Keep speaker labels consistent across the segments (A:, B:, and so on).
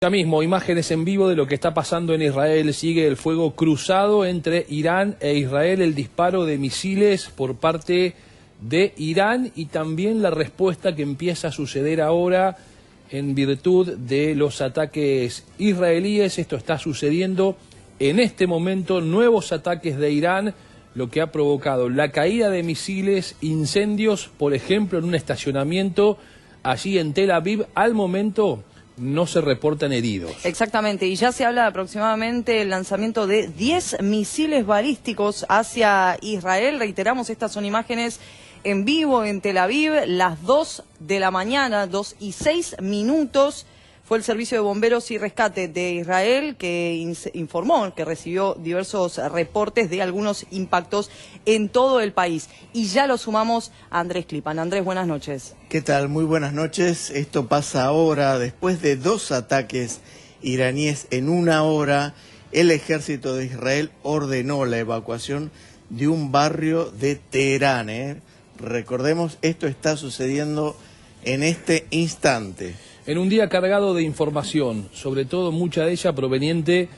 A: Ya mismo, imágenes en vivo de lo que está pasando en Israel. Sigue el fuego cruzado entre Irán e Israel, el disparo de misiles por parte de Irán y también la respuesta que empieza a suceder ahora en virtud de los ataques israelíes. Esto está sucediendo en este momento, nuevos ataques de Irán, lo que ha provocado la caída de misiles, incendios, por ejemplo, en un estacionamiento allí en Tel Aviv. Al momento no se reportan heridos.
B: Exactamente, y ya se habla de aproximadamente el lanzamiento de 10 misiles balísticos hacia Israel. Reiteramos, estas son imágenes en vivo en Tel Aviv, las 2 de la mañana, 2:06. Fue el Servicio de Bomberos y Rescate de Israel que informó que recibió diversos reportes de algunos impactos en todo el país. Y ya lo sumamos a Andrés Klipan. Andrés, buenas noches.
C: ¿Qué tal? Muy buenas noches. Esto pasa ahora, después de 2 ataques iraníes en una hora. El ejército de Israel ordenó la evacuación de un barrio de Teherán. Recordemos, esto está sucediendo en este instante.
A: En un día cargado de información, sobre todo mucha de ella proveniente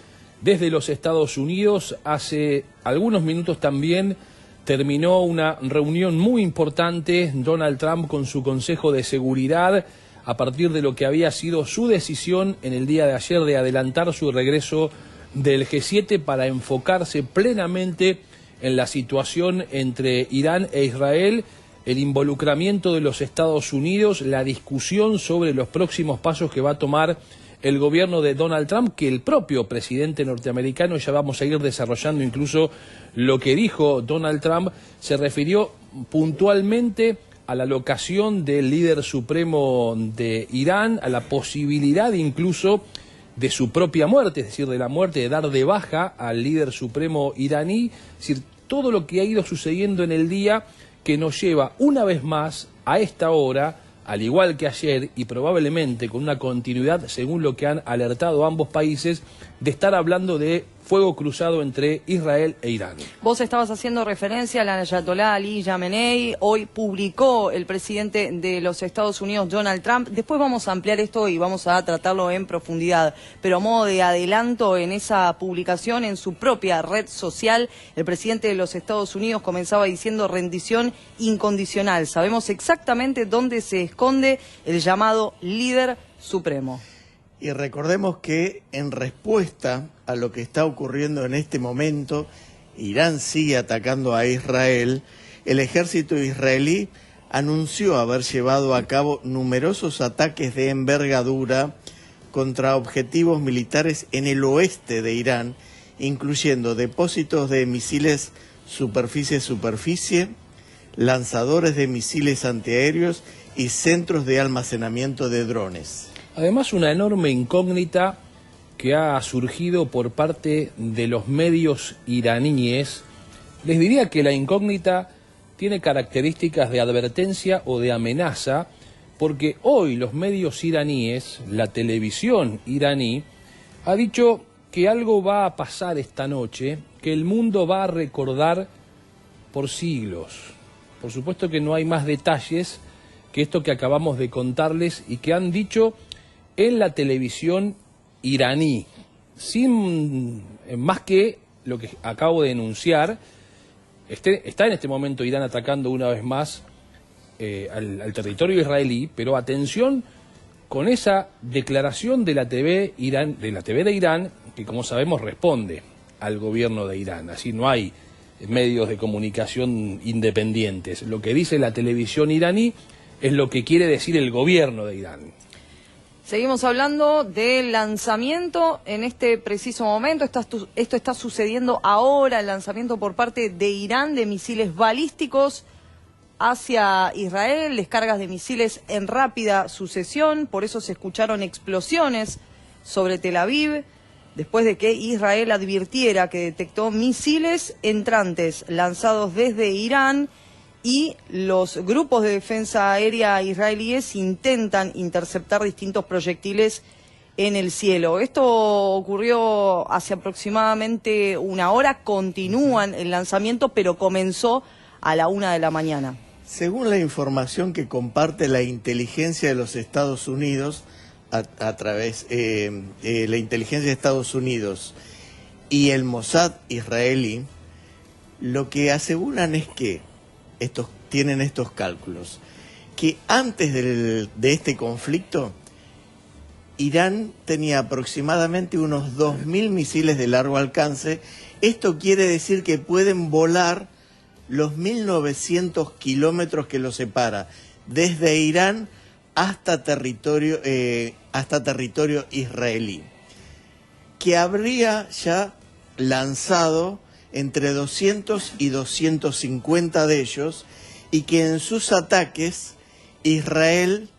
A: desde los Estados Unidos. Hace algunos minutos también terminó una reunión muy importante, Donald Trump con su Consejo de Seguridad, a partir de lo que había sido su decisión en el día de ayer de adelantar su regreso del G7 para enfocarse plenamente en la situación entre Irán e Israel, el involucramiento de los Estados Unidos, la discusión sobre los próximos pasos que va a tomar el gobierno de Donald Trump, que el propio presidente norteamericano, ya vamos a ir desarrollando incluso lo que dijo Donald Trump, se refirió puntualmente a la locación del líder supremo de Irán, a la posibilidad incluso de su propia muerte, es decir, de la muerte, de dar de baja al líder supremo iraní, es decir, todo lo que ha ido sucediendo en el día que nos lleva una vez más a esta hora, al igual que ayer y probablemente con una continuidad según lo que han alertado ambos países, de estar hablando de fuego cruzado entre Israel e Irán.
B: Vos estabas haciendo referencia a la Ayatolá Ali Khamenei. Hoy publicó el presidente de los Estados Unidos, Donald Trump. Después vamos a ampliar esto y vamos a tratarlo en profundidad. Pero a modo de adelanto, en esa publicación, en su propia red social, el presidente de los Estados Unidos comenzaba diciendo rendición incondicional. Sabemos exactamente dónde se esconde el llamado líder supremo.
C: Y recordemos que en respuesta a lo que está ocurriendo en este momento, Irán sigue atacando a Israel. El ejército israelí anunció haber llevado a cabo numerosos ataques de envergadura contra objetivos militares en el oeste de Irán, incluyendo depósitos de misiles superficie-superficie, lanzadores de misiles antiaéreos y centros de almacenamiento de drones.
A: Además, una enorme incógnita que ha surgido por parte de los medios iraníes. Les diría que la incógnita tiene características de advertencia o de amenaza, porque hoy los medios iraníes, la televisión iraní, ha dicho que algo va a pasar esta noche, que el mundo va a recordar por siglos. Por supuesto que no hay más detalles que esto que acabamos de contarles y que han dicho en la televisión iraní, sin más que lo que acabo de enunciar. Está en este momento Irán atacando una vez más al territorio israelí, pero atención con esa declaración de la TV de Irán, que como sabemos responde al gobierno de Irán. Así no hay medios de comunicación independientes. Lo que dice la televisión iraní es lo que quiere decir el gobierno de Irán.
B: Seguimos hablando del lanzamiento en este preciso momento. Esto está sucediendo ahora, el lanzamiento por parte de Irán de misiles balísticos hacia Israel, descargas de misiles en rápida sucesión. Por eso se escucharon explosiones sobre Tel Aviv, después de que Israel advirtiera que detectó misiles entrantes lanzados desde Irán, y los grupos de defensa aérea israelíes intentan interceptar distintos proyectiles en el cielo. Esto ocurrió hace aproximadamente una hora, continúan el lanzamiento, pero comenzó a la 1 de la mañana.
C: Según la información que comparte la inteligencia de los Estados Unidos, a través la inteligencia de Estados Unidos y el Mossad israelí, lo que aseguran es que tienen estos cálculos, que antes de este conflicto, Irán tenía aproximadamente unos 2.000 misiles de largo alcance. Esto quiere decir que pueden volar los 1.900 kilómetros que los separa desde Irán hasta territorio israelí, que habría ya lanzado entre 200 y 250 de ellos, y que en sus ataques Israel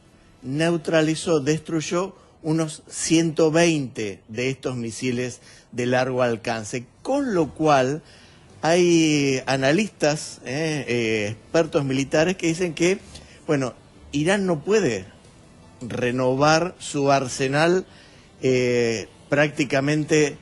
C: neutralizó, destruyó unos 120 de estos misiles de largo alcance, con lo cual hay analistas, expertos militares que dicen que, bueno, Irán no puede renovar su arsenal prácticamente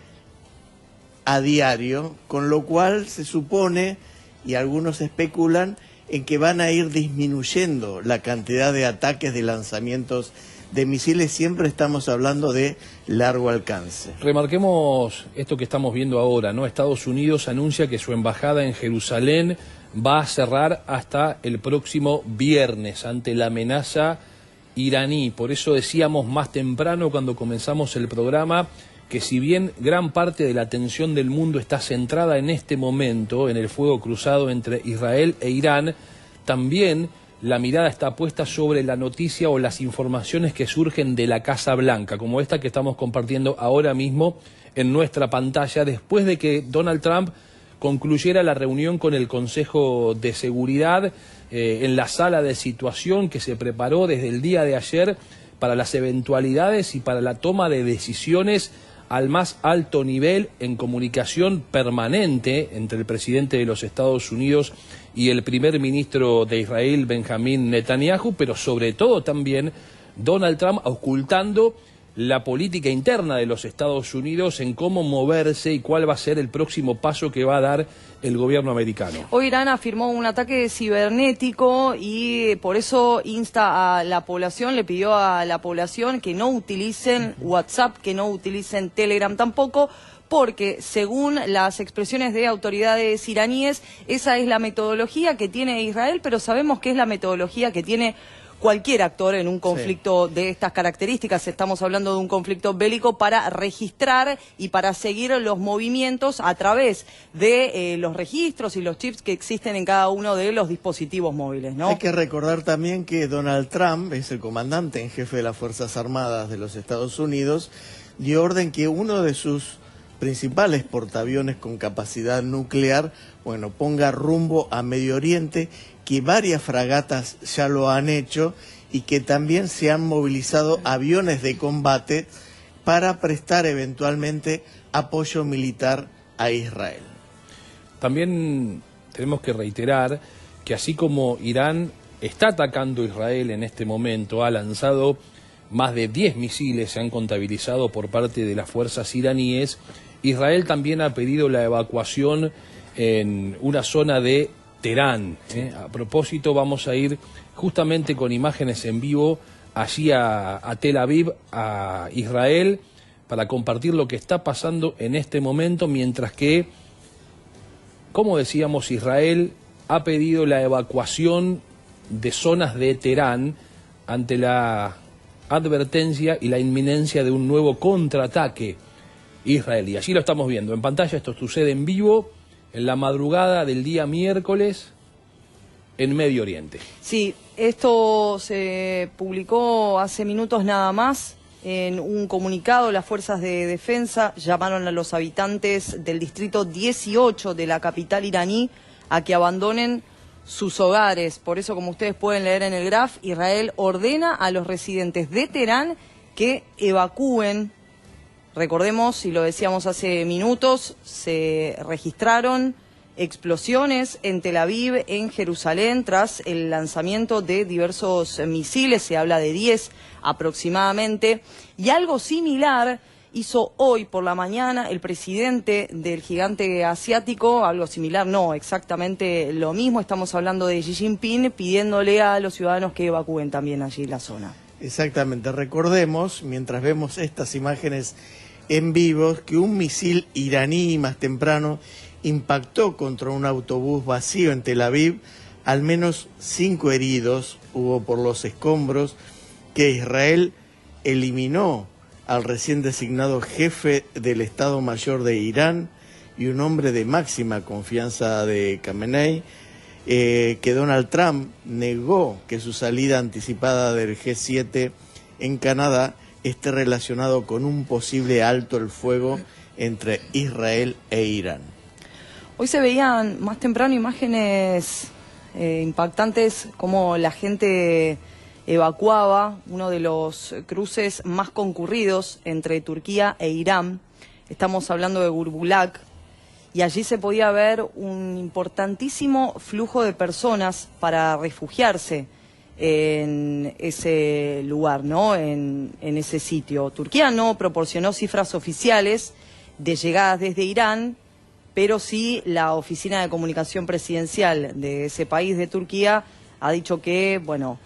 C: a diario, con lo cual se supone, y algunos especulan, en que van a ir disminuyendo la cantidad de ataques, de lanzamientos de misiles. Siempre estamos hablando de largo alcance.
A: Remarquemos esto que estamos viendo ahora, ¿no? Estados Unidos anuncia que su embajada en Jerusalén va a cerrar hasta el próximo viernes ante la amenaza iraní. Por eso decíamos más temprano cuando comenzamos el programa que si bien gran parte de la atención del mundo está centrada en este momento en el fuego cruzado entre Israel e Irán, también la mirada está puesta sobre la noticia o las informaciones que surgen de la Casa Blanca, como esta que estamos compartiendo ahora mismo en nuestra pantalla, después de que Donald Trump concluyera la reunión con el Consejo de Seguridad en la sala de situación que se preparó desde el día de ayer para las eventualidades y para la toma de decisiones al más alto nivel en comunicación permanente entre el presidente de los Estados Unidos y el primer ministro de Israel, Benjamín Netanyahu, pero sobre todo también Donald Trump ocultando la política interna de los Estados Unidos en cómo moverse y cuál va a ser el próximo paso que va a dar el gobierno americano.
B: Hoy Irán afirmó un ataque cibernético y por eso insta a la población, le pidió a la población que no utilicen WhatsApp, que no utilicen Telegram tampoco, porque según las expresiones de autoridades iraníes, esa es la metodología que tiene Israel, pero sabemos que es la metodología que tiene cualquier actor en un conflicto de estas características. Estamos hablando de un conflicto bélico para registrar y para seguir los movimientos a través de los registros y los chips que existen en cada uno de los dispositivos móviles, ¿no?
C: Hay que recordar también que Donald Trump es el comandante en jefe de las Fuerzas Armadas de los Estados Unidos, dio orden que uno de sus principales portaaviones con capacidad nuclear, bueno, ponga rumbo a Medio Oriente, que varias fragatas ya lo han hecho y que también se han movilizado aviones de combate para prestar eventualmente apoyo militar a Israel.
A: También tenemos que reiterar que así como Irán está atacando a Israel en este momento, ha lanzado más de 10 misiles, se han contabilizado por parte de las fuerzas iraníes, Israel también ha pedido la evacuación en una zona de Teherán. A propósito, vamos a ir justamente con imágenes en vivo allí a Tel Aviv, a Israel, para compartir lo que está pasando en este momento, mientras que, como decíamos, Israel ha pedido la evacuación de zonas de Teherán ante la advertencia y la inminencia de un nuevo contraataque israelí. Allí lo estamos viendo en pantalla, esto sucede en vivo en la madrugada del día miércoles en Medio Oriente.
B: Sí, esto se publicó hace minutos nada más. En un comunicado, las fuerzas de defensa llamaron a los habitantes del distrito 18 de la capital iraní a que abandonen sus hogares. Por eso, como ustedes pueden leer en el graph, Israel ordena a los residentes de Teherán que evacúen. Recordemos, y lo decíamos hace minutos, se registraron explosiones en Tel Aviv, en Jerusalén, tras el lanzamiento de diversos misiles, se habla de 10 aproximadamente, y algo similar hizo hoy por la mañana el presidente del gigante asiático, algo similar, no, exactamente lo mismo, estamos hablando de Xi Jinping, pidiéndole a los ciudadanos que evacúen también allí la zona.
C: Exactamente. Recordemos, mientras vemos estas imágenes en vivo, que un misil iraní más temprano impactó contra un autobús vacío en Tel Aviv. Al menos 5 heridos hubo por los escombros, que Israel eliminó al recién designado jefe del Estado Mayor de Irán y un hombre de máxima confianza de Khamenei, que Donald Trump negó que su salida anticipada del G7 en Canadá esté relacionado con un posible alto el fuego entre Israel e Irán.
B: Hoy se veían más temprano imágenes impactantes como la gente evacuaba uno de los cruces más concurridos entre Turquía e Irán. Estamos hablando de Gurbulak, y allí se podía ver un importantísimo flujo de personas para refugiarse en ese lugar, ¿no? En ese sitio. Turquía no proporcionó cifras oficiales de llegadas desde Irán, pero sí la Oficina de Comunicación Presidencial de ese país, de Turquía, ha dicho que, bueno,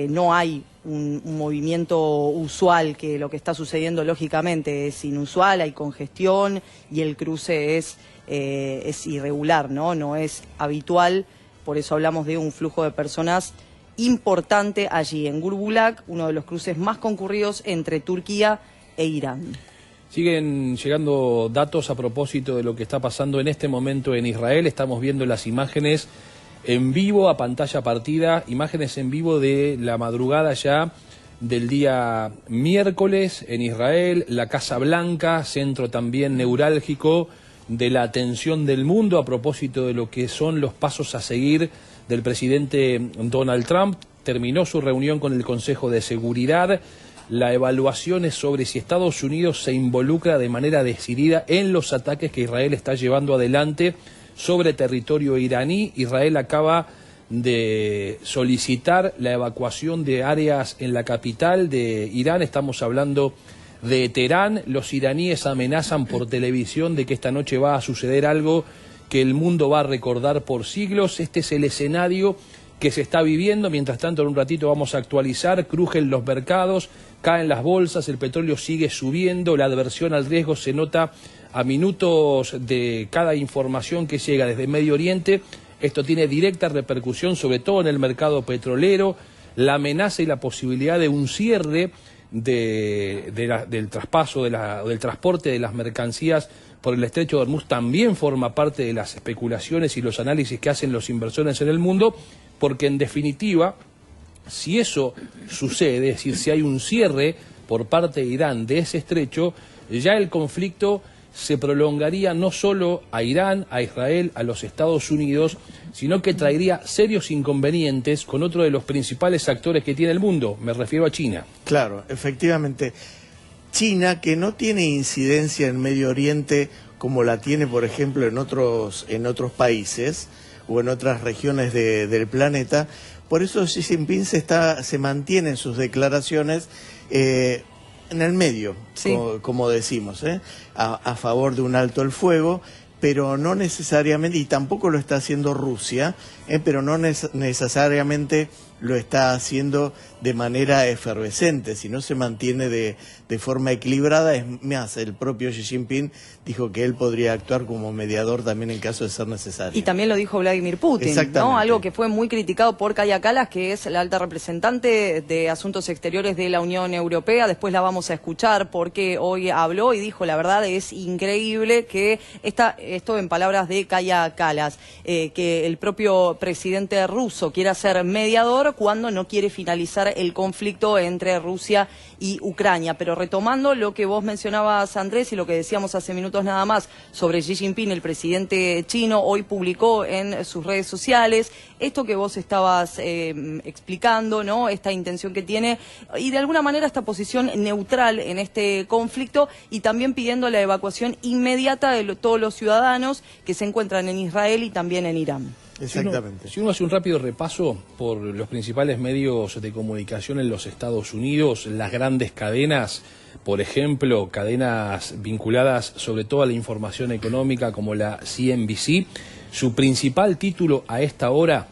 B: no hay un movimiento usual, que lo que está sucediendo lógicamente es inusual, hay congestión y el cruce es irregular, ¿no? No es habitual, por eso hablamos de un flujo de personas importante allí en Gurbulak, uno de los cruces más concurridos entre Turquía e Irán.
A: Siguen llegando datos a propósito de lo que está pasando en este momento en Israel. Estamos viendo las imágenes en vivo, a pantalla partida, imágenes en vivo de la madrugada ya del día miércoles en Israel, la Casa Blanca, centro también neurálgico de la atención del mundo a propósito de lo que son los pasos a seguir del presidente Donald Trump. Terminó su reunión con el Consejo de Seguridad. La evaluación es sobre si Estados Unidos se involucra de manera decidida en los ataques que Israel está llevando adelante sobre territorio iraní. Israel acaba de solicitar la evacuación de áreas en la capital de Irán. Estamos hablando de Teherán. Los iraníes amenazan por televisión de que esta noche va a suceder algo que el mundo va a recordar por siglos. Este es el escenario que se está viviendo. Mientras tanto, en un ratito vamos a actualizar. Crujen los mercados, caen las bolsas, el petróleo sigue subiendo, la adversión al riesgo se nota a minutos de cada información que llega desde Medio Oriente. Esto tiene directa repercusión sobre todo en el mercado petrolero. La amenaza y la posibilidad de un cierre del traspaso, del transporte de las mercancías por el estrecho de Hormuz también forma parte de las especulaciones y los análisis que hacen los inversores en el mundo, porque en definitiva, si eso sucede, es decir, si hay un cierre por parte de Irán de ese estrecho, ya el conflicto se prolongaría no solo a Irán, a Israel, a los Estados Unidos, sino que traería serios inconvenientes con otro de los principales actores que tiene el mundo, me refiero a China.
C: Claro, efectivamente. China, que no tiene incidencia en Medio Oriente como la tiene, por ejemplo, en otros países o en otras regiones del planeta. Por eso Xi Jinping se mantiene en sus declaraciones en el medio, sí, como decimos, a favor de un alto el fuego, pero no necesariamente, y tampoco lo está haciendo Rusia, pero no necesariamente lo está haciendo de manera efervescente, sino se mantiene de forma equilibrada. Es más, el propio Xi Jinping dijo que él podría actuar como mediador también en caso de ser necesario.
B: Y también lo dijo Vladimir Putin, ¿no? Algo que fue muy criticado por Kaja Kallas, que es la alta representante de Asuntos Exteriores de la Unión Europea. Después la vamos a escuchar porque hoy habló y dijo, la verdad es increíble que esto en palabras de Kaja Kallas, que el propio presidente ruso quiera ser mediador cuando no quiere finalizar el conflicto entre Rusia y Ucrania. Pero retomando lo que vos mencionabas, Andrés, y lo que decíamos hace minutos nada más sobre Xi Jinping, el presidente chino hoy publicó en sus redes sociales esto que vos estabas explicando, ¿no? Esta intención que tiene y de alguna manera esta posición neutral en este conflicto, y también pidiendo la evacuación inmediata de todos los ciudadanos que se encuentran en Israel y también en Irán.
C: Exactamente.
A: Si uno hace un rápido repaso por los principales medios de comunicación en los Estados Unidos, las grandes cadenas, por ejemplo, cadenas vinculadas sobre todo a la información económica como la CNBC, su principal título a esta hora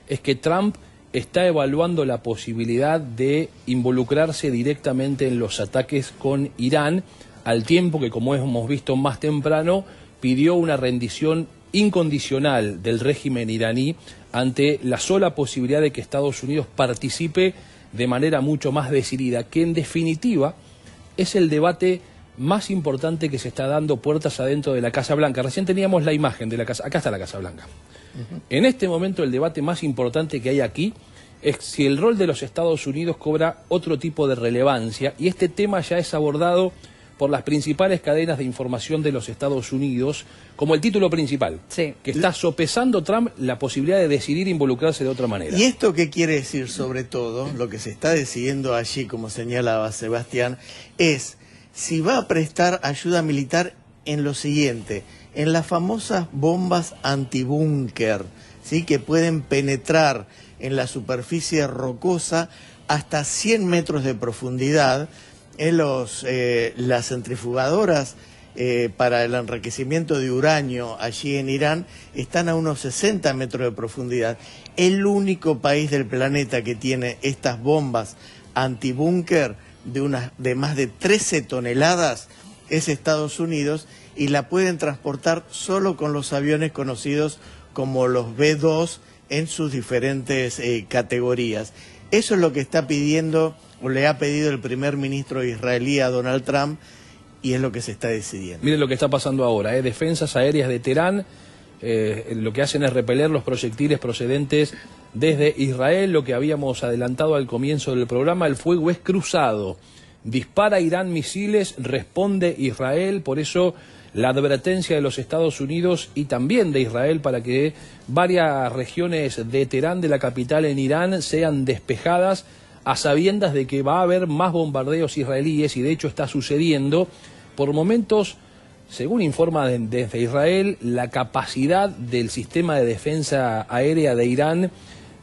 A: es que Trump está evaluando la posibilidad de involucrarse directamente en los ataques con Irán, al tiempo que, como hemos visto más temprano, pidió una rendición incondicional del régimen iraní ante la sola posibilidad de que Estados Unidos participe de manera mucho más decidida, que en definitiva es el debate más importante que se está dando puertas adentro de la Casa Blanca. Recién teníamos la imagen de la Casa, acá está la Casa Blanca. En este momento el debate más importante que hay aquí es si el rol de los Estados Unidos cobra otro tipo de relevancia, y este tema ya es abordado por las principales cadenas de información de los Estados Unidos como el título principal,
B: sí,
A: que está sopesando Trump la posibilidad de decidir involucrarse de otra manera.
C: ¿Y esto qué quiere decir? Sobre todo, lo que se está decidiendo allí, como señalaba Sebastián, es si va a prestar ayuda militar en lo siguiente, en las famosas bombas antibúnker, ¿sí?, que pueden penetrar en la superficie rocosa hasta 100 metros de profundidad. Las centrifugadoras para el enriquecimiento de uranio allí en Irán están a unos 60 metros de profundidad. El único país del planeta que tiene estas bombas antibúnker de más de 13 toneladas es Estados Unidos, y la pueden transportar solo con los aviones conocidos como los B-2 en sus diferentes categorías. Eso es lo que está pidiendo, o le ha pedido el primer ministro israelí a Donald Trump, y es lo que se está decidiendo.
A: Miren lo que está pasando ahora, defensas aéreas de Teherán, lo que hacen es repeler los proyectiles procedentes desde Israel. Lo que habíamos adelantado al comienzo del programa, el fuego es cruzado. Dispara Irán misiles, responde Israel, por eso la advertencia de los Estados Unidos y también de Israel para que varias regiones de Teherán, de la capital en Irán, sean despejadas a sabiendas de que va a haber más bombardeos israelíes, y de hecho está sucediendo. Por momentos, según informa desde Israel, la capacidad del sistema de defensa aérea de Irán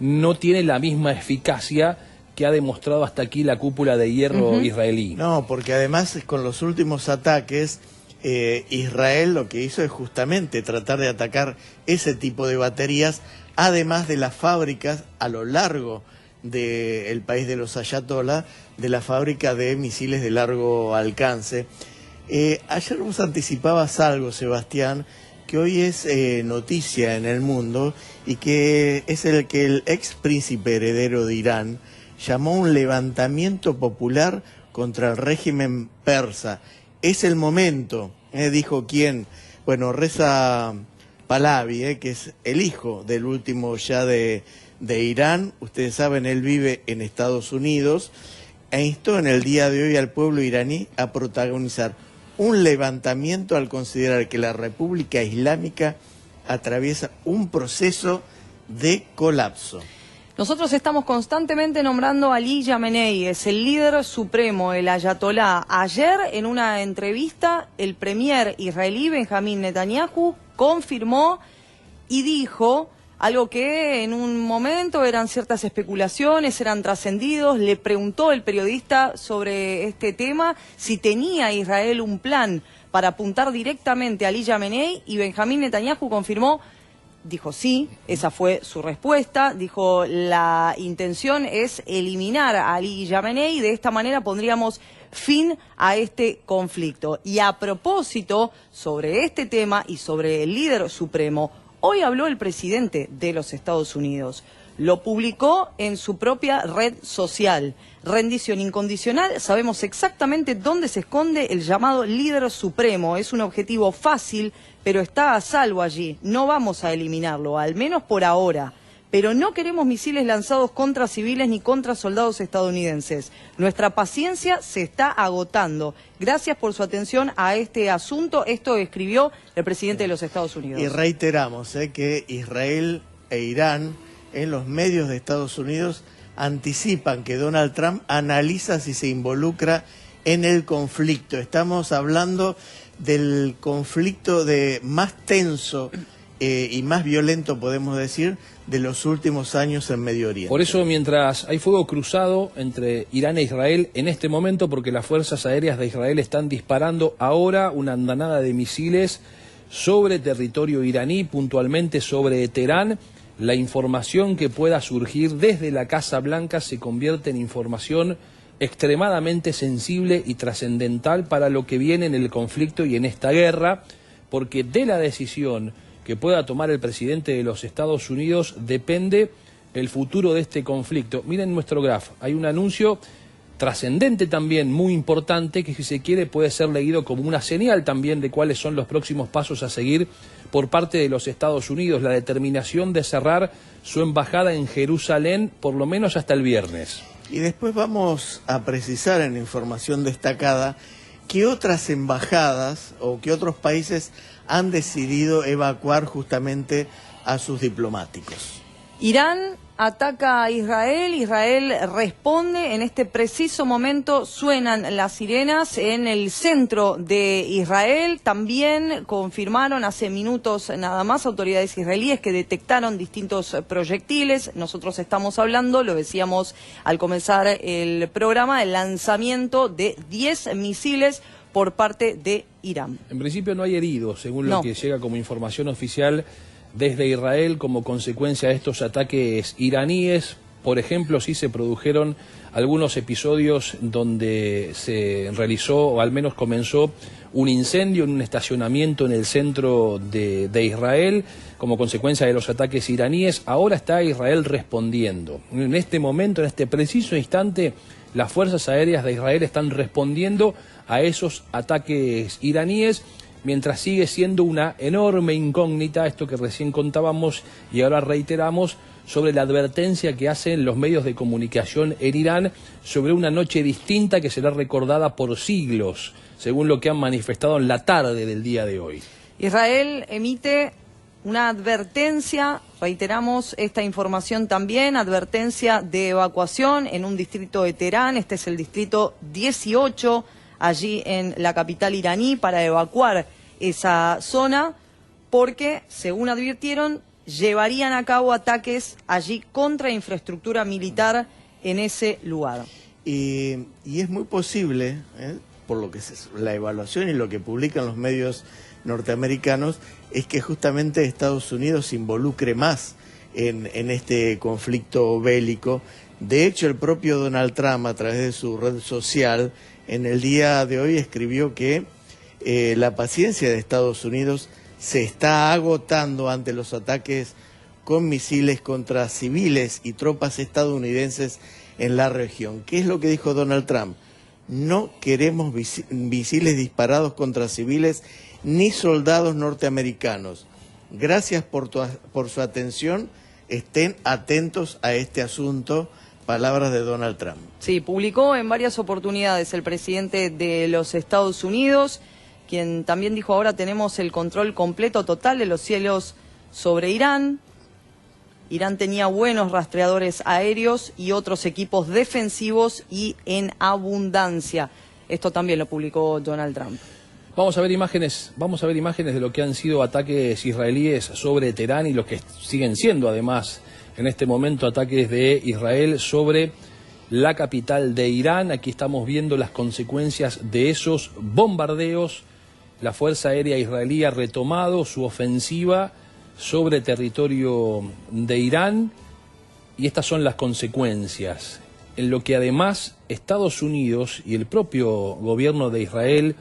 A: no tiene la misma eficacia que ha demostrado hasta aquí la cúpula de hierro israelí.
C: No, porque además con los últimos ataques, Israel lo que hizo es justamente tratar de atacar ese tipo de baterías, además de las fábricas a lo largo del país de los ayatolá, de la fábrica de misiles de largo alcance. Ayer vos anticipabas algo, Sebastián, que hoy es noticia en el mundo, y que es el que el ex príncipe heredero de Irán llamó un levantamiento popular contra el régimen persa. Es el momento, dijo quién. Bueno, Reza Pahlavi, que es el hijo del último shah de Irán. Ustedes saben, él vive en Estados Unidos, e instó en el día de hoy al pueblo iraní a protagonizar un levantamiento al considerar que la República Islámica atraviesa un proceso de colapso.
B: Nosotros estamos constantemente nombrando a Ali Khamenei, es el líder supremo, el ayatolá. Ayer, en una entrevista, el premier israelí Benjamín Netanyahu confirmó y dijo algo que en un momento eran ciertas especulaciones, eran trascendidos. Le preguntó el periodista sobre este tema si tenía Israel un plan para apuntar directamente a Ali Khamenei, y Benjamín Netanyahu confirmó. Dijo sí, esa fue su respuesta. Dijo, la intención es eliminar a Ali Khamenei, y de esta manera pondríamos fin a este conflicto. Y a propósito, sobre este tema y sobre el líder supremo, hoy habló el presidente de los Estados Unidos. Lo publicó en su propia red social. Rendición incondicional, sabemos exactamente dónde se esconde el llamado líder supremo. Es un objetivo fácil, pero está a salvo allí. No vamos a eliminarlo, al menos por ahora. Pero no queremos misiles lanzados contra civiles ni contra soldados estadounidenses. Nuestra paciencia se está agotando. Gracias por su atención a este asunto. Esto escribió el presidente de los Estados Unidos.
C: Y reiteramos que Israel e Irán, en los medios de Estados Unidos, anticipan que Donald Trump analiza si se involucra en el conflicto. Estamos hablando del conflicto más tenso y más violento, podemos decir, de los últimos años en Medio Oriente.
A: Por eso, mientras hay fuego cruzado entre Irán e Israel en este momento, porque las fuerzas aéreas de Israel están disparando ahora una andanada de misiles sobre territorio iraní, puntualmente sobre Teherán, la información que pueda surgir desde la Casa Blanca se convierte en información extremadamente sensible y trascendental para lo que viene en el conflicto y en esta guerra, porque de la decisión que pueda tomar el presidente de los Estados Unidos depende el futuro de este conflicto. Miren nuestro graph, hay un anuncio trascendente también, muy importante, que si se quiere puede ser leído como una señal también de cuáles son los próximos pasos a seguir por parte de los Estados Unidos, la determinación de cerrar su embajada en Jerusalén por lo menos hasta el viernes.
C: Y después vamos a precisar en información destacada qué otras embajadas o qué otros países han decidido evacuar justamente a sus diplomáticos.
B: Irán ataca a Israel, Israel responde, en este preciso momento suenan las sirenas en el centro de Israel. También confirmaron hace minutos nada más autoridades israelíes que detectaron distintos proyectiles. Nosotros estamos hablando, lo decíamos al comenzar el programa, el lanzamiento de 10 misiles por parte de Irán.
A: En principio no hay heridos, según lo que llega como información oficial desde Israel como consecuencia de estos ataques iraníes. Por ejemplo, sí se produjeron algunos episodios donde se realizó, o al menos comenzó, un incendio en un estacionamiento en el centro de Israel como consecuencia de los ataques iraníes. Ahora está Israel respondiendo. En este momento, en este preciso instante, las fuerzas aéreas de Israel están respondiendo a esos ataques iraníes, mientras sigue siendo una enorme incógnita esto que recién contábamos y ahora reiteramos sobre la advertencia que hacen los medios de comunicación en Irán sobre una noche distinta que será recordada por siglos, según lo que han manifestado en la tarde del día de hoy.
B: Israel emite una advertencia, reiteramos esta información también, advertencia de evacuación en un distrito de Teherán, este es el distrito 18, allí en la capital iraní, para evacuar esa zona, porque, según advirtieron, llevarían a cabo ataques allí contra infraestructura militar en ese lugar.
C: Y es muy posible, por lo que la evaluación y lo que publican los medios norteamericanos, es que justamente Estados Unidos se involucre más en este conflicto bélico. De hecho, el propio Donald Trump, a través de su red social, en el día de hoy escribió que la paciencia de Estados Unidos se está agotando ante los ataques con misiles contra civiles y tropas estadounidenses en la región. ¿Qué es lo que dijo Donald Trump? No queremos misiles disparados contra civiles ni soldados norteamericanos. Gracias por su atención. Estén atentos a este asunto. Palabras de Donald Trump.
B: Sí, publicó en varias oportunidades el presidente de los Estados Unidos, quien también dijo: ahora tenemos el control completo, total de los cielos sobre Irán. Irán tenía buenos rastreadores aéreos y otros equipos defensivos y en abundancia. Esto también lo publicó Donald Trump.
A: Vamos a ver imágenes de lo que han sido ataques israelíes sobre Teherán y los que siguen siendo además en este momento ataques de Israel sobre la capital de Irán. Aquí estamos viendo las consecuencias de esos bombardeos. La Fuerza Aérea Israelí ha retomado su ofensiva sobre territorio de Irán y estas son las consecuencias, en lo que además Estados Unidos y el propio gobierno de Israel,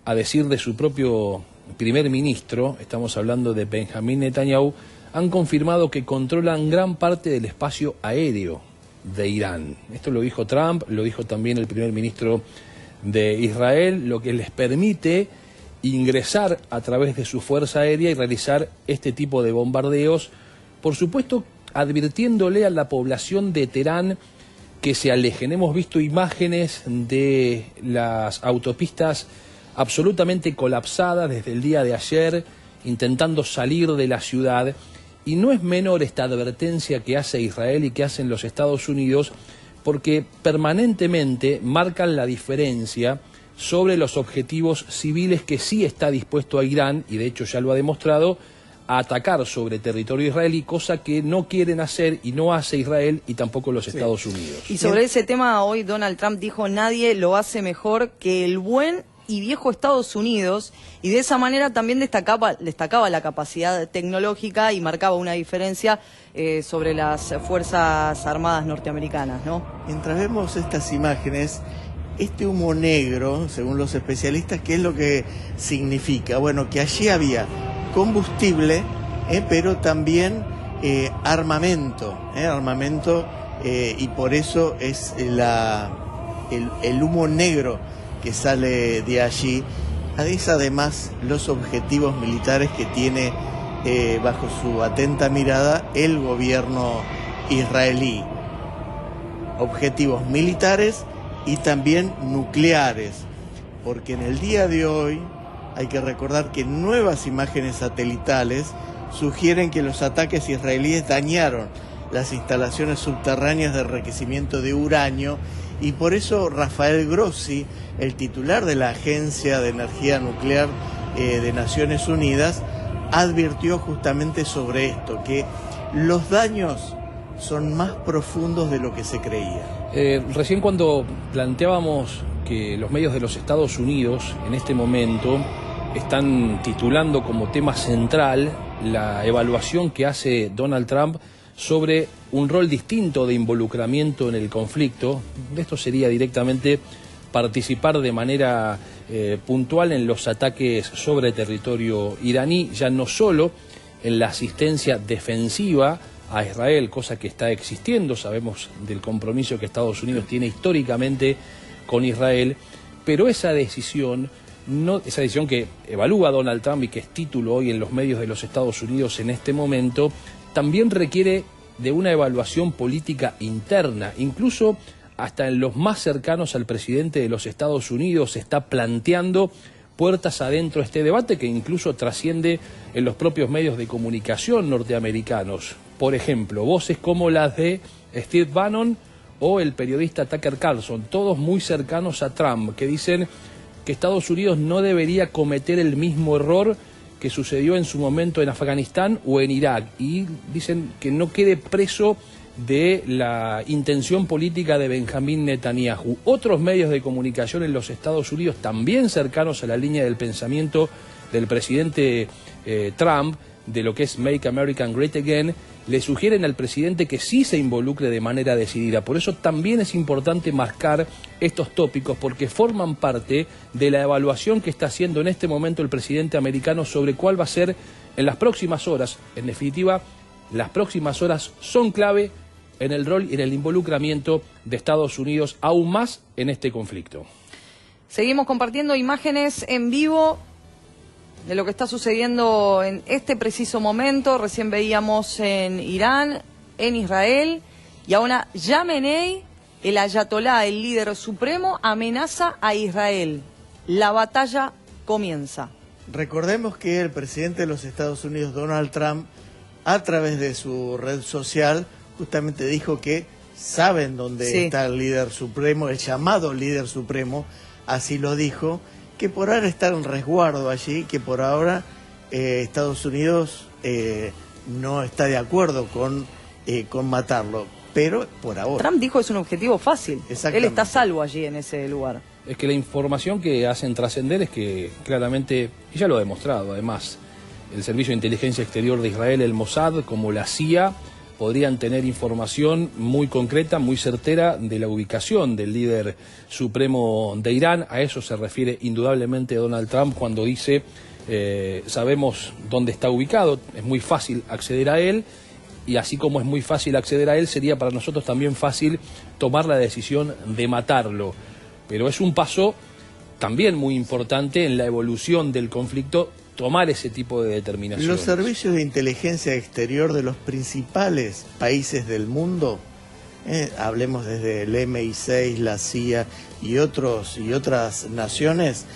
A: a decir de su propio primer ministro, estamos hablando de Benjamín Netanyahu, han confirmado que controlan gran parte del espacio aéreo de Irán. Esto lo dijo Trump, lo dijo también el primer ministro de Israel, lo que les permite ingresar a través de su fuerza aérea y realizar este tipo de bombardeos, por supuesto advirtiéndole a la población de Teherán que se alejen. Hemos visto imágenes de las autopistas absolutamente colapsadas desde el día de ayer, intentando salir de la ciudad. Y no es menor esta advertencia que hace Israel y que hacen los Estados Unidos, porque permanentemente marcan la diferencia sobre los objetivos civiles que sí está dispuesto a Irán, y de hecho ya lo ha demostrado, a atacar sobre territorio israelí, cosa que no quieren hacer y no hace Israel y tampoco los Estados Unidos.
B: Y sobre ese tema hoy Donald Trump dijo: nadie lo hace mejor que el buen y viejo Estados Unidos, y de esa manera también destacaba la capacidad tecnológica y marcaba una diferencia sobre las Fuerzas Armadas norteamericanas, ¿no?
C: Mientras vemos estas imágenes, este humo negro, según los especialistas, ¿qué es lo que significa? Bueno, que allí había combustible, pero también armamento, y por eso es el humo negro que sale de allí. Es además los objetivos militares que tiene bajo su atenta mirada el gobierno israelí. Objetivos militares y también nucleares, porque en el día de hoy hay que recordar que nuevas imágenes satelitales sugieren que los ataques israelíes dañaron las instalaciones subterráneas de enriquecimiento de uranio, y por eso Rafael Grossi, el titular de la Agencia de Energía Nuclear de Naciones Unidas, advirtió justamente sobre esto, que los daños son más profundos de lo que se creía.
A: Recién cuando planteábamos que los medios de los Estados Unidos en este momento están titulando como tema central la evaluación que hace Donald Trump sobre un rol distinto de involucramiento en el conflicto. Esto sería directamente participar de manera puntual en los ataques sobre territorio iraní, ya no solo en la asistencia defensiva a Israel, cosa que está existiendo. Sabemos del compromiso que Estados Unidos tiene históricamente con Israel, pero esa decisión que evalúa Donald Trump y que es título hoy en los medios de los Estados Unidos en este momento, también requiere de una evaluación política interna. Incluso hasta en los más cercanos al presidente de los Estados Unidos se está planteando puertas adentro este debate, que incluso trasciende en los propios medios de comunicación norteamericanos. Por ejemplo, voces como las de Steve Bannon o el periodista Tucker Carlson, todos muy cercanos a Trump, que dicen que Estados Unidos no debería cometer el mismo error que sucedió en su momento en Afganistán o en Irak, y dicen que no quede preso de la intención política de Benjamín Netanyahu. Otros medios de comunicación en los Estados Unidos, también cercanos a la línea del pensamiento del presidente Trump, de lo que es Make America Great Again, le sugieren al presidente que sí se involucre de manera decidida. Por eso también es importante marcar estos tópicos, porque forman parte de la evaluación que está haciendo en este momento el presidente americano sobre cuál va a ser en las próximas horas. En definitiva, las próximas horas son clave en el rol y en el involucramiento de Estados Unidos aún más en este conflicto.
B: Seguimos compartiendo imágenes en vivo de lo que está sucediendo en este preciso momento. Recién veíamos en Irán, en Israel, y ahora Jamenei, el ayatolá, el líder supremo, amenaza a Israel. La batalla comienza.
C: Recordemos que el presidente de los Estados Unidos, Donald Trump, a través de su red social, justamente dijo que saben dónde está el líder supremo, el llamado líder supremo, así lo dijo, que por ahora está en resguardo allí, que por ahora Estados Unidos no está de acuerdo con matarlo, pero por ahora.
B: Trump dijo que es un objetivo fácil, él está a salvo allí en ese lugar.
A: Es que la información que hacen trascender es que claramente, y ya lo ha demostrado además, el Servicio de Inteligencia Exterior de Israel, el Mossad, como la CIA, podrían tener información muy concreta, muy certera de la ubicación del líder supremo de Irán. A eso se refiere indudablemente Donald Trump cuando dice sabemos dónde está ubicado, es muy fácil acceder a él, y así como es muy fácil acceder a él, sería para nosotros también fácil tomar la decisión de matarlo. Pero es un paso también muy importante en la evolución del conflicto, tomar ese tipo de determinaciones.
C: Los servicios de inteligencia exterior de los principales países del mundo, hablemos desde el MI6, la CIA y otras naciones,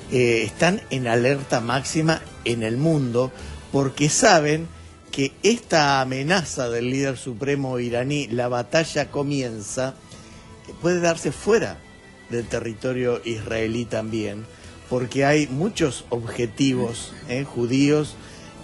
C: están en alerta máxima en el mundo, porque saben que esta amenaza del líder supremo iraní, la batalla comienza, puede darse fuera del territorio israelí también, porque hay muchos objetivos judíos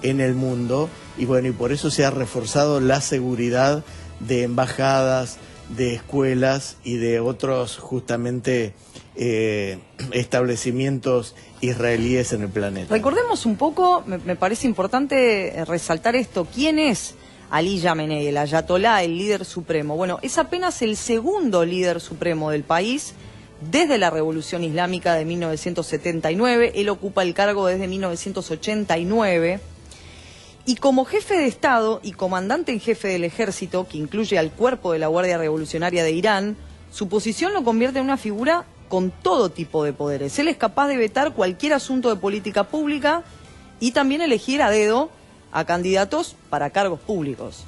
C: en el mundo, y bueno, y por eso se ha reforzado la seguridad de embajadas, de escuelas y de otros justamente establecimientos israelíes en el planeta.
B: Recordemos un poco, me parece importante resaltar esto, ¿quién es Ali Khamenei, el ayatolá, el líder supremo? Bueno, es apenas el segundo líder supremo del país desde la Revolución Islámica de 1979, él ocupa el cargo desde 1989, y como jefe de Estado y comandante en jefe del ejército, que incluye al cuerpo de la Guardia Revolucionaria de Irán, su posición lo convierte en una figura con todo tipo de poderes. Él es capaz de vetar cualquier asunto de política pública y también elegir a dedo a candidatos para cargos públicos.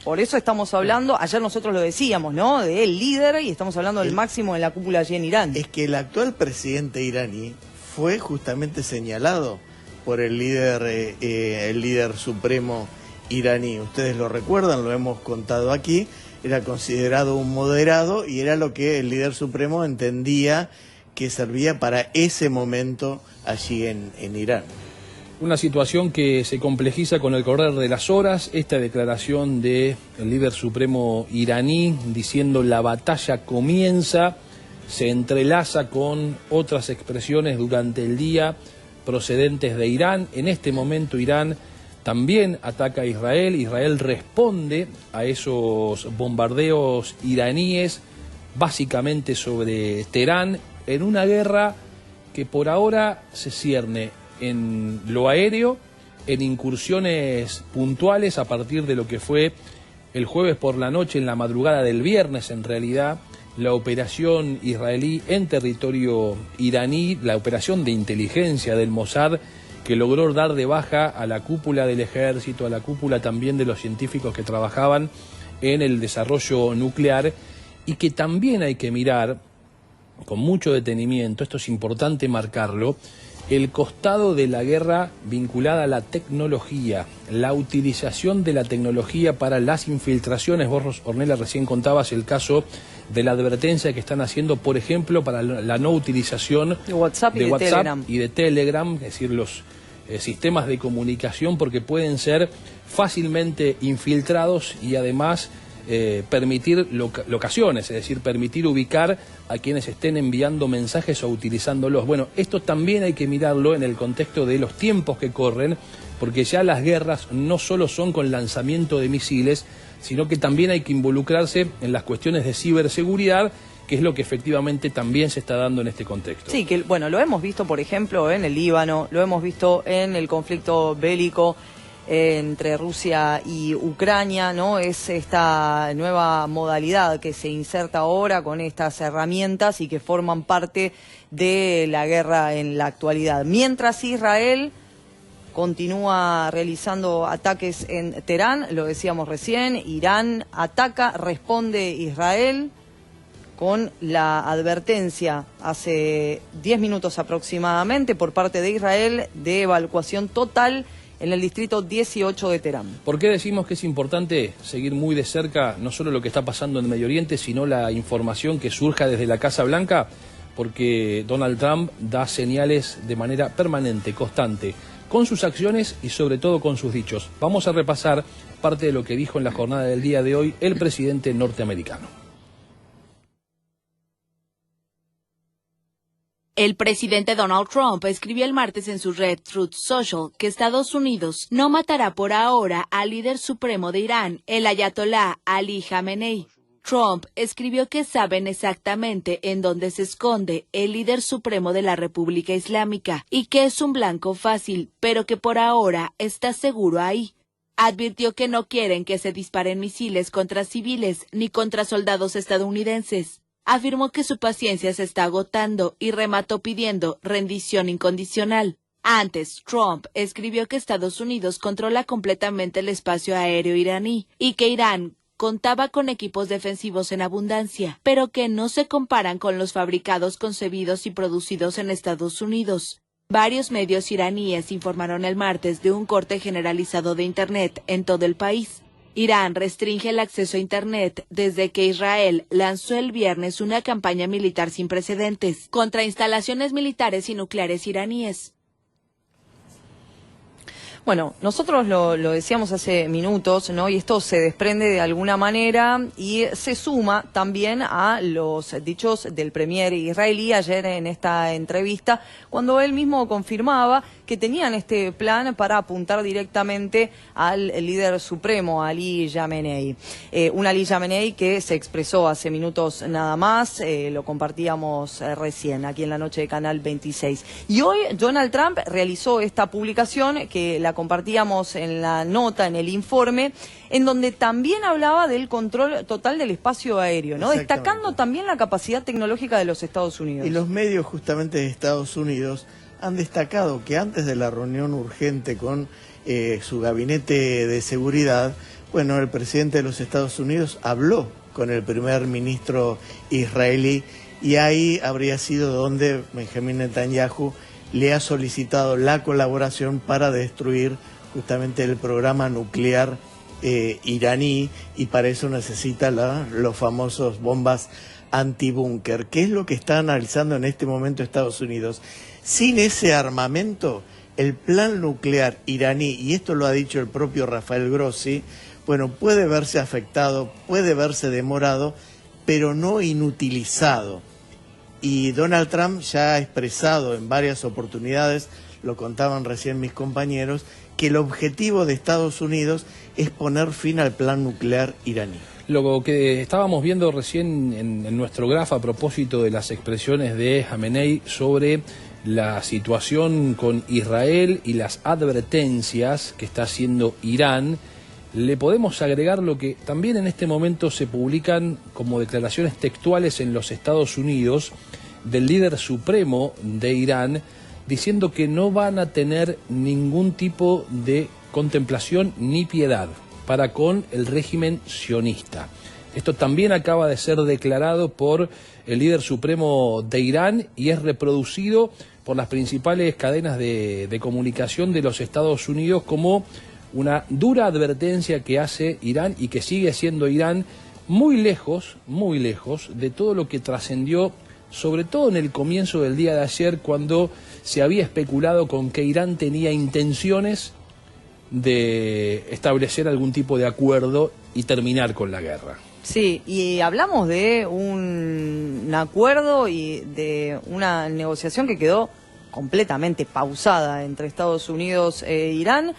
B: Por eso estamos hablando, ayer nosotros lo decíamos, ¿no?, de el líder, y estamos hablando del máximo en la cúpula allí en Irán.
C: Es que el actual presidente iraní fue justamente señalado por el líder supremo iraní. Ustedes lo recuerdan, lo hemos contado aquí. Era considerado un moderado y era lo que el líder supremo entendía que servía para ese momento allí en Irán.
A: Una situación que se complejiza con el correr de las horas. Esta declaración del líder supremo iraní diciendo la batalla comienza, se entrelaza con otras expresiones durante el día procedentes de Irán. En este momento Irán también ataca a Israel. Israel responde a esos bombardeos iraníes, básicamente sobre Teherán, en una guerra que por ahora se cierne en lo aéreo, en incursiones puntuales a partir de lo que fue el jueves por la noche, en la madrugada del viernes en realidad, la operación israelí en territorio iraní, la operación de inteligencia del Mossad, que logró dar de baja a la cúpula del ejército, a la cúpula también de los científicos que trabajaban en el desarrollo nuclear, y que también hay que mirar con mucho detenimiento, esto es importante marcarlo, el costado de la guerra vinculada a la tecnología, la utilización de la tecnología para las infiltraciones. Vos, Ornella, recién contabas el caso de la advertencia que están haciendo, por ejemplo, para la no utilización
B: de WhatsApp
A: y de Telegram, es decir, los sistemas de comunicación, porque pueden ser fácilmente infiltrados y además permitir locaciones, es decir, permitir ubicar a quienes estén enviando mensajes o utilizándolos. Bueno, esto también hay que mirarlo en el contexto de los tiempos que corren, porque ya las guerras no solo son con lanzamiento de misiles, sino que también hay que involucrarse en las cuestiones de ciberseguridad, que es lo que efectivamente también se está dando en este contexto.
B: Sí, que bueno, lo hemos visto, por ejemplo, en el Líbano, lo hemos visto en el conflicto bélico entre Rusia y Ucrania, ¿no? Es esta nueva modalidad que se inserta ahora con estas herramientas y que forman parte de la guerra en la actualidad. Mientras Israel continúa realizando ataques en Teherán, lo decíamos recién, Irán ataca, responde Israel con la advertencia hace 10 minutos aproximadamente por parte de Israel de evacuación total en el distrito 18 de Teherán.
A: ¿Por qué decimos que es importante seguir muy de cerca no solo lo que está pasando en Medio Oriente, sino la información que surja desde la Casa Blanca? Porque Donald Trump da señales de manera permanente, constante, con sus acciones y sobre todo con sus dichos. Vamos a repasar parte de lo que dijo en la jornada del día de hoy el presidente norteamericano.
D: El presidente Donald Trump escribió el martes en su red Truth Social que Estados Unidos no matará por ahora al líder supremo de Irán, el ayatolá Ali Khamenei. Trump escribió que saben exactamente en dónde se esconde el líder supremo de la República Islámica y que es un blanco fácil, pero que por ahora está seguro ahí. Advirtió que no quieren que se disparen misiles contra civiles ni contra soldados estadounidenses. Afirmó que su paciencia se está agotando y remató pidiendo rendición incondicional. Antes, Trump escribió que Estados Unidos controla completamente el espacio aéreo iraní y que Irán contaba con equipos defensivos en abundancia, pero que no se comparan con los fabricados, concebidos y producidos en Estados Unidos. Varios medios iraníes informaron el martes de un corte generalizado de Internet en todo el país. Irán restringe el acceso a Internet desde que Israel lanzó el viernes una campaña militar sin precedentes contra instalaciones militares y nucleares iraníes.
B: Bueno, nosotros lo decíamos hace minutos, ¿no? Y esto se desprende de alguna manera y se suma también a los dichos del premier israelí ayer en esta entrevista, cuando él mismo confirmaba que tenían este plan para apuntar directamente al líder supremo, Ali Khamenei. Un Ali Khamenei que se expresó hace minutos nada más, lo compartíamos recién aquí en la noche de Canal 26. Y hoy Donald Trump realizó esta publicación que la compartíamos en la nota, en el informe, en donde también hablaba del control total del espacio aéreo, ¿no? Destacando también la capacidad tecnológica de los Estados Unidos.
C: Y los medios justamente de Estados Unidos han destacado que antes de la reunión urgente con su gabinete de seguridad, bueno, el presidente de los Estados Unidos habló con el primer ministro israelí y ahí habría sido donde Benjamín Netanyahu le ha solicitado la colaboración para destruir justamente el programa nuclear iraní, y para eso necesita los famosos bombas antibúnker. ¿Qué es lo que está analizando en este momento Estados Unidos? Sin ese armamento, el plan nuclear iraní, y esto lo ha dicho el propio Rafael Grossi, bueno, puede verse afectado, puede verse demorado, pero no inutilizado. Y Donald Trump ya ha expresado en varias oportunidades, lo contaban recién mis compañeros, que el objetivo de Estados Unidos es poner fin al plan nuclear iraní.
A: Lo que estábamos viendo recién en nuestro grafo a propósito de las expresiones de Khamenei sobre la situación con Israel y las advertencias que está haciendo Irán, le podemos agregar lo que también en este momento se publican como declaraciones textuales en los Estados Unidos del líder supremo de Irán, diciendo que no van a tener ningún tipo de contemplación ni piedad para con el régimen sionista. Esto también acaba de ser declarado por el líder supremo de Irán y es reproducido por las principales cadenas de comunicación de los Estados Unidos como una dura advertencia que hace Irán y que sigue siendo Irán muy lejos de todo lo que trascendió, sobre todo en el comienzo del día de ayer, cuando se había especulado con que Irán tenía intenciones de establecer algún tipo de acuerdo y terminar con la guerra.
B: Sí, y hablamos de un acuerdo y de una negociación que quedó completamente pausada entre Estados Unidos e Irán.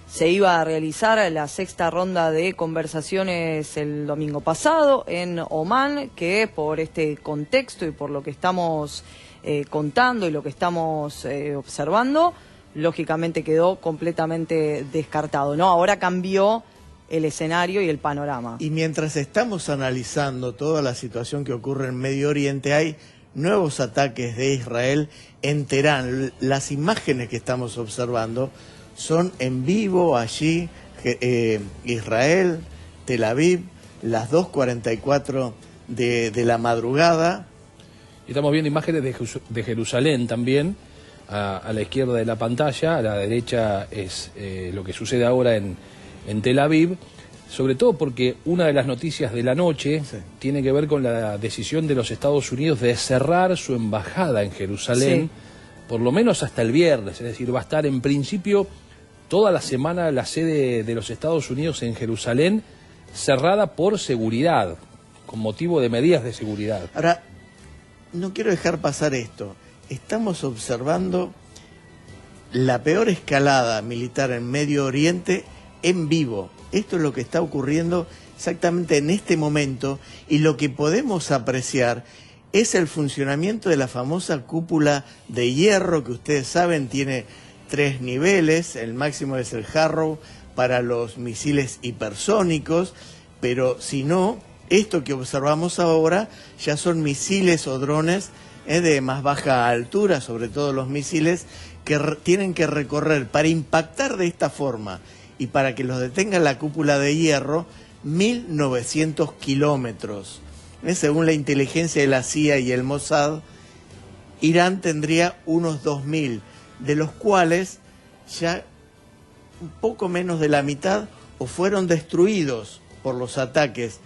B: Se iba a realizar la sexta ronda de conversaciones el domingo pasado en Omán, que por este contexto y por lo que estamos contando y lo que estamos observando, lógicamente quedó completamente descartado, ¿no? Ahora cambió el escenario y el panorama.
C: Y mientras estamos analizando toda la situación que ocurre en Medio Oriente, hay nuevos ataques de Israel en Teherán. Las imágenes que estamos observando son en vivo allí, Israel, Tel Aviv, las 2:44 de la madrugada.
A: Estamos viendo imágenes de Jerusalén también, a la izquierda de la pantalla, a la derecha es lo que sucede ahora en Tel Aviv, sobre todo porque una de las noticias de la noche tiene que ver con la decisión de los Estados Unidos de cerrar su embajada en Jerusalén, por lo menos hasta el viernes, es decir, va a estar en principio toda la semana la sede de los Estados Unidos en Jerusalén cerrada por seguridad, con motivo de medidas de seguridad.
C: Ahora, no quiero dejar pasar esto. Estamos observando la peor escalada militar en Medio Oriente en vivo. Esto es lo que está ocurriendo exactamente en este momento, y lo que podemos apreciar es el funcionamiento de la famosa cúpula de hierro que ustedes saben tiene 3 niveles. El máximo es el Harrow para los misiles hipersónicos, pero si no, esto que observamos ahora ya son misiles o drones de más baja altura, sobre todo los misiles que tienen que recorrer para impactar de esta forma y para que los detenga la cúpula de hierro 1900 kilómetros. Según la inteligencia de la CIA y el Mossad, Irán tendría unos 2000, de los cuales ya un poco menos de la mitad o fueron destruidos por los ataques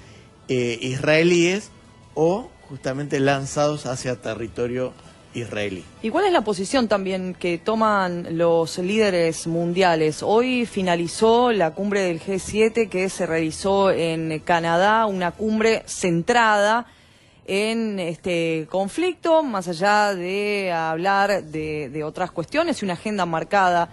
C: israelíes o justamente lanzados hacia territorio israelí.
B: ¿Y cuál es la posición también que toman los líderes mundiales? Hoy finalizó la cumbre del G7 que se realizó en Canadá, una cumbre centrada en este conflicto, más allá de hablar de otras cuestiones y una agenda marcada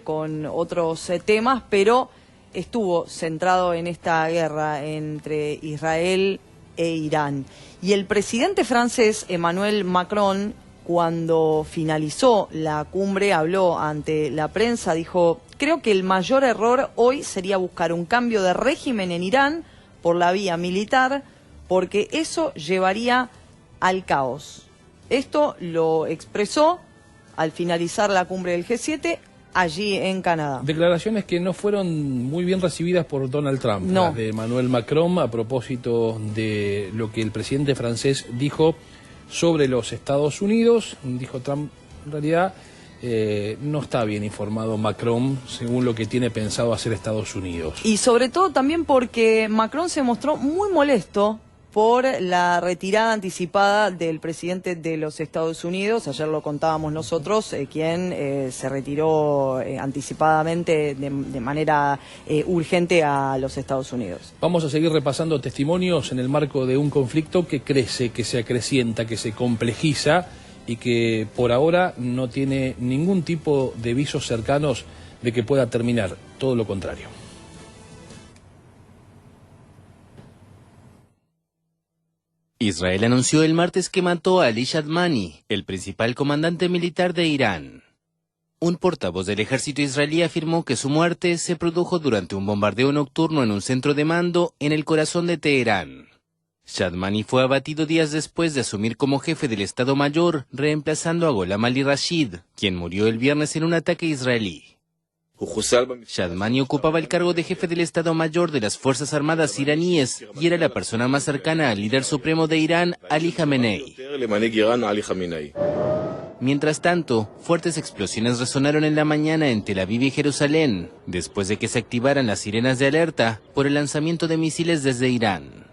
B: con otros temas, pero estuvo centrado en esta guerra entre Israel e Irán. Y el presidente francés Emmanuel Macron, cuando finalizó la cumbre, habló ante la prensa, dijo: creo que el mayor error hoy sería buscar un cambio de régimen en Irán por la vía militar, porque eso llevaría al caos. Esto lo expresó al finalizar la cumbre del G7 allí en Canadá.
A: Declaraciones que no fueron muy bien recibidas por Donald Trump,
B: no.
A: Las de Emmanuel Macron, a propósito de lo que el presidente francés dijo sobre los Estados Unidos. Dijo Trump, en realidad no está bien informado Macron según lo que tiene pensado hacer Estados Unidos.
B: Y sobre todo también porque Macron se mostró muy molesto por la retirada anticipada del presidente de los Estados Unidos. Ayer lo contábamos nosotros, quien se retiró anticipadamente de manera urgente a los Estados Unidos.
A: Vamos a seguir repasando testimonios en el marco de un conflicto que crece, que se acrecienta, que se complejiza y que por ahora no tiene ningún tipo de visos cercanos de que pueda terminar, todo lo contrario.
E: Israel anunció el martes que mató a Ali Shadmani, el principal comandante militar de Irán. Un portavoz del ejército israelí afirmó que su muerte se produjo durante un bombardeo nocturno en un centro de mando en el corazón de Teherán. Shadmani fue abatido días después de asumir como jefe del Estado Mayor, reemplazando a Gholam Ali Rashid, quien murió el viernes en un ataque israelí. Shadmani ocupaba el cargo de jefe del Estado Mayor de las Fuerzas Armadas iraníes y era la persona más cercana al líder supremo de Irán, Ali Khamenei. Mientras tanto, fuertes explosiones resonaron en la mañana en Tel Aviv y Jerusalén, después de que se activaran las sirenas de alerta por el lanzamiento de misiles desde Irán.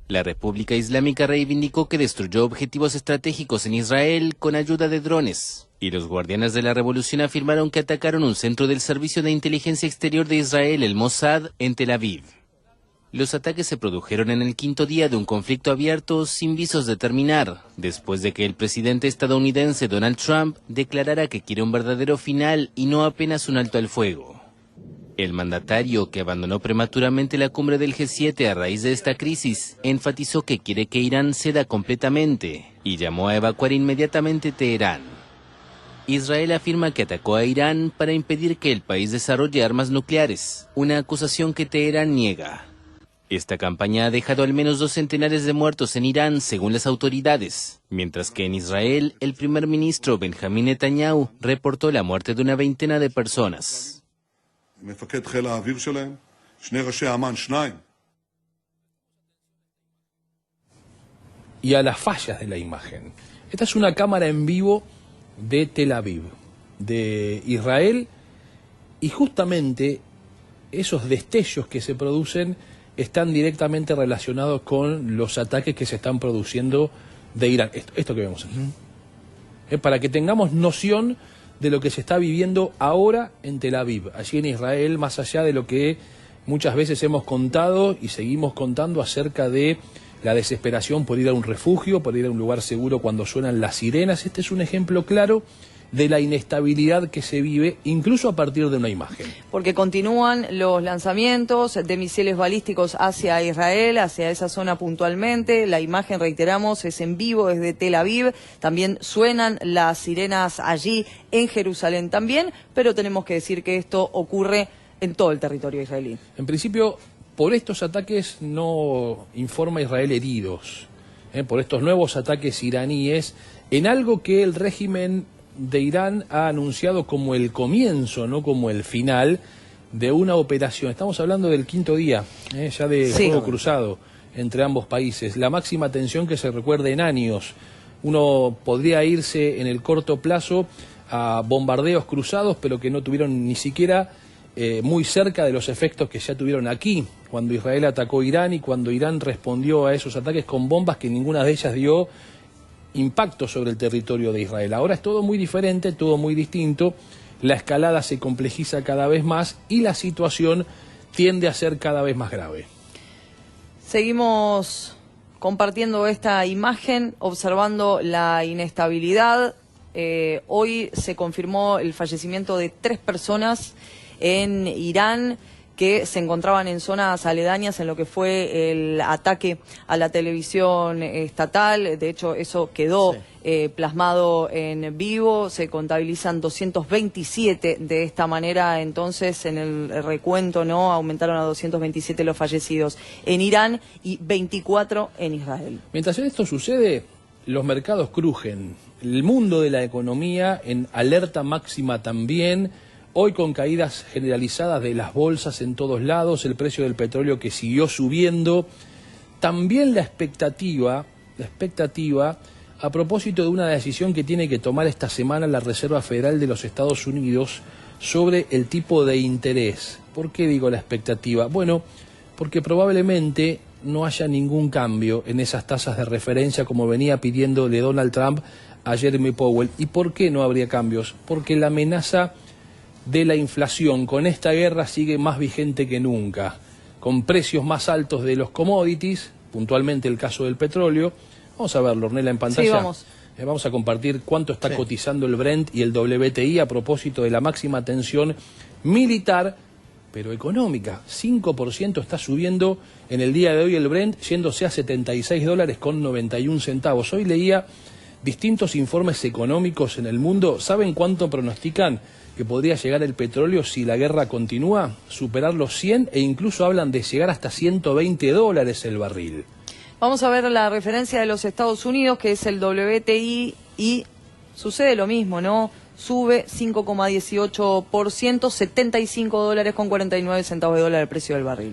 E: La República Islámica reivindicó que destruyó objetivos estratégicos en Israel con ayuda de drones, y los guardianes de la revolución afirmaron que atacaron un centro del Servicio de Inteligencia Exterior de Israel, el Mossad, en Tel Aviv. Los ataques se produjeron en el quinto día de un conflicto abierto sin visos de terminar, después de que el presidente estadounidense Donald Trump declarara que quiere un verdadero final y no apenas un alto al fuego. El mandatario, que abandonó prematuramente la cumbre del G7 a raíz de esta crisis, enfatizó que quiere que Irán ceda completamente y llamó a evacuar inmediatamente Teherán. Israel afirma que atacó a Irán para impedir que el país desarrolle armas nucleares, una acusación que Teherán niega. Esta campaña ha dejado al menos 2 centenares de muertos en Irán, según las autoridades, mientras que en Israel el primer ministro Benjamín Netanyahu reportó la muerte de una veintena de personas.
A: Y a las fallas de la imagen. Esta es una cámara en vivo de Tel Aviv, de Israel, y justamente esos destellos que se producen están directamente relacionados con los ataques que se están produciendo de Irán. Esto que vemos aquí. Para que tengamos noción de lo que se está viviendo ahora en Tel Aviv, allí en Israel, más allá de lo que muchas veces hemos contado y seguimos contando acerca de la desesperación por ir a un refugio, por ir a un lugar seguro cuando suenan las sirenas. Este es un ejemplo claro de la inestabilidad que se vive, incluso a partir de una imagen.
B: Porque continúan los lanzamientos de misiles balísticos hacia Israel, hacia esa zona puntualmente. La imagen, reiteramos, es en vivo desde Tel Aviv. También suenan las sirenas allí en Jerusalén también, pero tenemos que decir que esto ocurre en todo el territorio israelí.
A: En principio, por estos ataques no informa Israel heridos, por estos nuevos ataques iraníes, en algo que el régimen de Irán ha anunciado como el comienzo, no como el final, de una operación. Estamos hablando del quinto día, ya de fuego cruzado entre ambos países. La máxima tensión que se recuerda en años. Uno podría irse en el corto plazo a bombardeos cruzados, pero que no tuvieron ni siquiera muy cerca de los efectos que ya tuvieron aquí, cuando Israel atacó Irán y cuando Irán respondió a esos ataques con bombas que ninguna de ellas dio impacto sobre el territorio de Israel. Ahora es todo muy diferente, todo muy distinto, la escalada se complejiza cada vez más y la situación tiende a ser cada vez más grave.
B: Seguimos compartiendo esta imagen, observando la inestabilidad. Hoy se confirmó el fallecimiento de 3 personas en Irán que se encontraban en zonas aledañas en lo que fue el ataque a la televisión estatal. De hecho, eso quedó plasmado en vivo. Se contabilizan 227 de esta manera. Entonces, en el recuento, ¿no?, aumentaron a 227 los fallecidos en Irán y 24 en Israel.
A: Mientras esto sucede, los mercados crujen. El mundo de la economía en alerta máxima también. Hoy con caídas generalizadas de las bolsas en todos lados, el precio del petróleo que siguió subiendo. También la expectativa a propósito de una decisión que tiene que tomar esta semana la Reserva Federal de los Estados Unidos sobre el tipo de interés. ¿Por qué digo la expectativa? Bueno, porque probablemente no haya ningún cambio en esas tasas de referencia como venía pidiéndole Donald Trump a Jeremy Powell. ¿Y por qué no habría cambios? Porque la amenaza de la inflación con esta guerra sigue más vigente que nunca, con precios más altos de los commodities, puntualmente el caso del petróleo. Vamos a verlo, Ornella, en pantalla.
B: Sí, vamos.
A: Vamos a compartir cuánto está cotizando el Brent y el WTI a propósito de la máxima tensión militar, pero económica. 5% está subiendo en el día de hoy el Brent, yéndose a $76.91. Hoy leía distintos informes económicos en el mundo. ¿Saben cuánto pronostican que podría llegar el petróleo si la guerra continúa? Superar los 100 e incluso hablan de llegar hasta $120 el barril.
B: Vamos a ver la referencia de los Estados Unidos, que es el WTI, y sucede lo mismo, ¿no? Sube 5,18%, $75.49 de dólar el precio del barril.